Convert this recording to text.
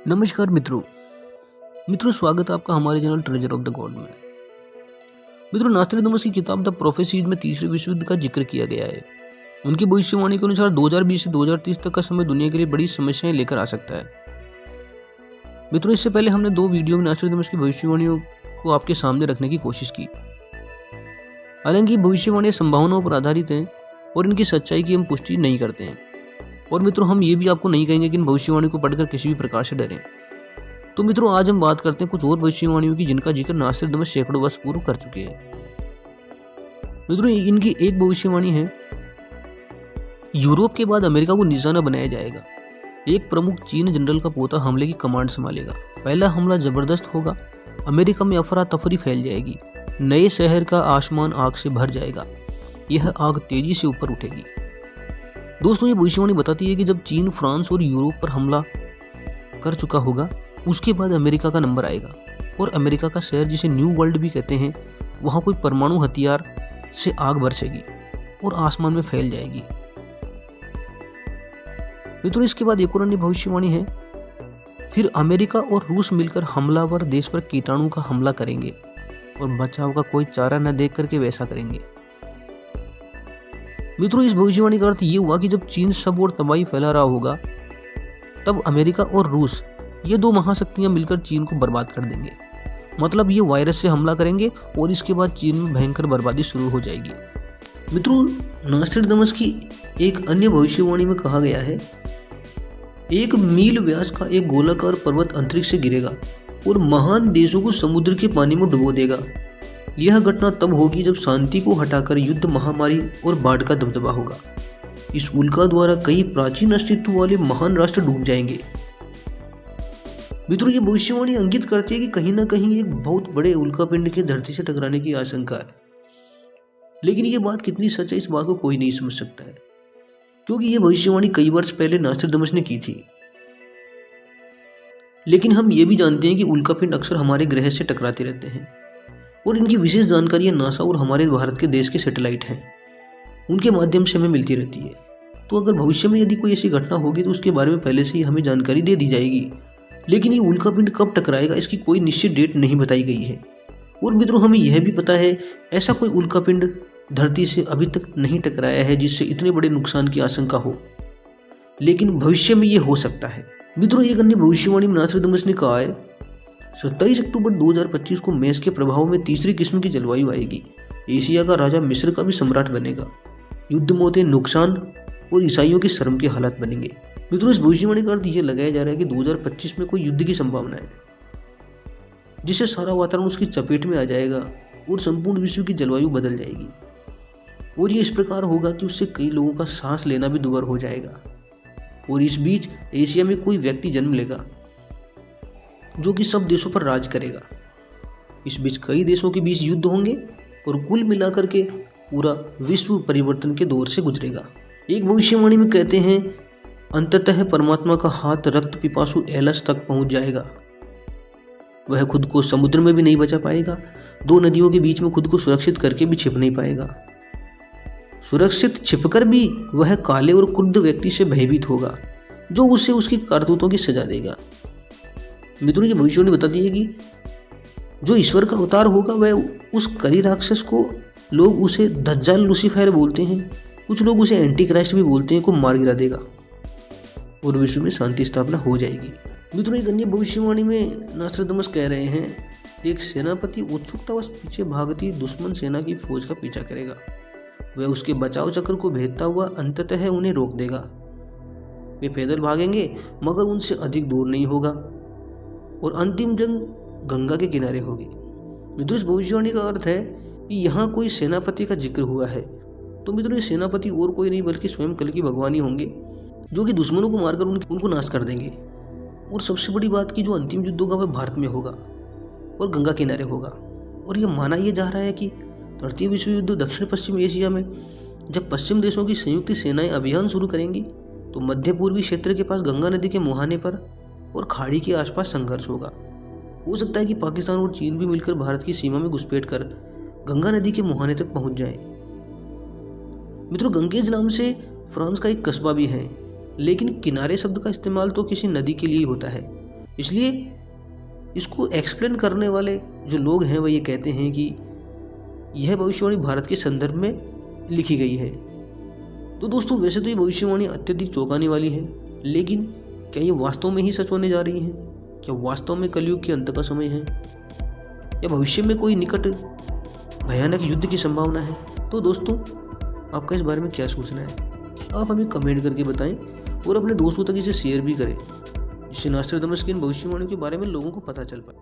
नमस्कार मित्रों स्वागत है आपका हमारे channel treasure of the God में। मित्रों, नास्ट्रेडामस की किताब द प्रोफेसीज में तीसरे विश्व युद्ध का जिक्र किया गया है। उनकी भविष्यवाणी के अनुसार 2020 से 2030 तक का समय दुनिया के लिए बड़ी समस्याएं लेकर आ सकता है। मित्रों, इससे पहले हमने 2 वीडियो में नास्ट्रेडामस की भविष्यवाणियों को आपके सामने रखने की कोशिश की। हालांकि भविष्यवाणियां संभावनाओं पर आधारित हैं और इनकी सच्चाई की हम पुष्टि नहीं करते हैं। और मित्रों, हम ये भी आपको नहीं कहेंगे कि इन भविष्यवाणी को पढ़कर किसी भी प्रकार से डरें। तो मित्रों, आज हम बात करते हैं कुछ और भविष्यवाणियों की जिनका जिक्र नास्ट्रेडामस सैकड़ों वर्ष पूर्व कर चुके हैं। मित्रों, इनकी एक भविष्यवाणी है, यूरोप के बाद अमेरिका को निशाना बनाया जाएगा। एक प्रमुख चीन जनरल का पोता हमले की कमांड संभालेगा। पहला हमला जबरदस्त होगा। अमेरिका में अफरा तफरी फैल जाएगी। नए शहर का आसमान आग से भर जाएगा। यह आग तेजी से ऊपर उठेगी। दोस्तों, ये भविष्यवाणी बताती है कि जब चीन फ्रांस और यूरोप पर हमला कर चुका होगा, उसके बाद अमेरिका का नंबर आएगा और अमेरिका का शहर, जिसे न्यू वर्ल्ड भी कहते हैं, वहाँ कोई परमाणु हथियार से आग बरसेगी और आसमान में फैल जाएगी। मित्रों, इसके बाद एक और अन्य भविष्यवाणी है, फिर अमेरिका और रूस मिलकर हमलावर देश पर कीटाणु का हमला करेंगे और बचाव का कोई चारा न देख करके वैसा करेंगे। मित्रों, इस भविष्यवाणी का अर्थ ये हुआ कि जब चीन सब और तबाही फैला रहा होगा, तब अमेरिका और रूस, ये 2 महाशक्तियां मिलकर चीन को बर्बाद कर देंगे। मतलब ये वायरस से हमला करेंगे और इसके बाद चीन में भयंकर बर्बादी शुरू हो जाएगी। मित्रों, नास्ट्रेडामस की एक अन्य भविष्यवाणी में कहा गया है, 1 मील व्यास का एक गोलाकार पर्वत अंतरिक्ष से गिरेगा और महान देशों को समुद्र के पानी में डुबो देगा। यह घटना तब होगी जब शांति को हटाकर युद्ध, महामारी और बाढ़ का दबदबा होगा। इस उल्का द्वारा कई प्राचीन अस्तित्व वाले महान राष्ट्र डूब जाएंगे। मित्रों, ये भविष्यवाणी इंगित करती है कि कहीं ना कहीं एक बहुत बड़े उल्कापिंड के धरती से टकराने की आशंका है। लेकिन ये बात कितनी सच है, इस बात को कोई नहीं समझ सकता है, क्योंकि ये भविष्यवाणी कई वर्ष पहले नास्ट्रेडामस ने की थी। लेकिन हम ये भी जानते हैं कि उल्कापिंड अक्सर हमारे ग्रह से टकराते रहते हैं और इनकी विशेष जानकारियां नासा और हमारे भारत के देश के सैटेलाइट हैं, उनके माध्यम से हमें मिलती रहती है। तो अगर भविष्य में यदि कोई ऐसी घटना होगी तो उसके बारे में पहले से ही हमें जानकारी दे दी जाएगी। लेकिन ये उल्कापिंड कब टकराएगा, इसकी कोई निश्चित डेट नहीं बताई गई है। और मित्रों, हमें यह भी पता है, ऐसा कोई उल्कापिंड धरती से अभी तक नहीं टकराया है जिससे इतने बड़े नुकसान की आशंका हो। लेकिन भविष्य में ये हो सकता है। मित्रों, एक अन्य भविष्यवाणी में नास्ट्रेडामस ने कहा है, 27 अक्टूबर 2025 को मेष के प्रभाव में तीसरी किस्म की जलवायु आएगी। एशिया का राजा मिस्र का भी सम्राट बनेगा। युद्ध, मौतें, नुकसान और ईसाइयों की शर्म के हालात बनेंगे। मित्रों, इस भविष्यवाणी का अर्थ यह लगाया जा रहा है कि 2025 में कोई युद्ध की संभावना है, जिससे सारा वातावरण उसकी चपेट में आ जाएगा और संपूर्ण विश्व की जलवायु बदल जाएगी। और ये इस प्रकार होगा कि उससे कई लोगों का सांस लेना भी दुभर हो जाएगा। और इस बीच एशिया में कोई व्यक्ति जन्म लेगा जो कि सब देशों पर राज करेगा। इस बीच कई देशों के बीच युद्ध होंगे और कुल मिलाकर के पूरा विश्व परिवर्तन के दौर से गुजरेगा। एक भविष्यवाणी में कहते हैं, अंततः परमात्मा का हाथ रक्त पिपासु एलस तक पहुंच जाएगा। वह खुद को समुद्र में भी नहीं बचा पाएगा। 2 नदियों के बीच में खुद को सुरक्षित करके भी छिप नहीं पाएगा। सुरक्षित छिपकर भी वह काले और क्रुद्ध व्यक्ति से भयभीत होगा, जो उसे उसकी करतूतों की सजा देगा। मित्रों, ये भविष्यवाणी बताती है कि जो ईश्वर का अवतार होगा, वह उस करी राक्षस को, लोग उसे दज्जाल लूसीफर बोलते हैं, कुछ लोग उसे एंटी क्राइस्ट भी बोलते हैं, को मार गिरा देगा और विश्व में शांति स्थापना हो जाएगी। मित्रों, एक अन्य भविष्यवाणी में नास्ट्रेडामस कह रहे हैं, एक सेनापति उत्सुकतावश पीछे भागती दुश्मन सेना की फौज का पीछा करेगा। वह उसके बचाव चक्र को भेदता हुआ अंततः उन्हें रोक देगा। वे पैदल भागेंगे मगर उनसे अधिक दूर नहीं होगा और अंतिम जंग गंगा के किनारे होगी। मित्रों, इस भविष्यवाणी का अर्थ है कि यहाँ कोई सेनापति का जिक्र हुआ है। तो मित्रों, ये सेनापति और कोई नहीं बल्कि स्वयं कल की भगवान ही होंगे, जो कि दुश्मनों को मारकर उनको नाश कर देंगे। और सबसे बड़ी बात कि जो अंतिम युद्ध होगा वह भारत में होगा और गंगा किनारे होगा। और ये माना यह जा रहा है कि तृतीय विश्व युद्ध दक्षिण पश्चिम एशिया में जब पश्चिम देशों की संयुक्त सेनाएं अभियान शुरू करेंगी, तो मध्य पूर्वी क्षेत्र के पास गंगा नदी के मुहाने पर और खाड़ी के आसपास संघर्ष होगा। हो सकता है कि पाकिस्तान और चीन भी मिलकर भारत की सीमा में घुसपैठ कर गंगा नदी के मुहाने तक पहुंच जाएं। मित्रों, गंगेज नाम से फ्रांस का एक कस्बा भी है, लेकिन किनारे शब्द का इस्तेमाल तो किसी नदी के लिए होता है। इसलिए इसको एक्सप्लेन करने वाले जो लोग हैं वो ये कहते हैं कि यह भविष्यवाणी भारत के संदर्भ में लिखी गई है। तो दोस्तों वैसे तो ये भविष्यवाणी अत्यधिक चौंकाने वाली है, लेकिन क्या ये वास्तव में ही सच होने जा रही है? क्या वास्तव में कलयुग के अंत का समय है, या भविष्य में कोई निकट भयानक युद्ध की संभावना है? तो दोस्तों आपका इस बारे में क्या सोचना है, आप हमें कमेंट करके बताएं और अपने दोस्तों तक इसे शेयर भी करें, जिससे नॉस्ट्रेडामस की इन भविष्यवाणियों के बारे में लोगों को पता चल पाए।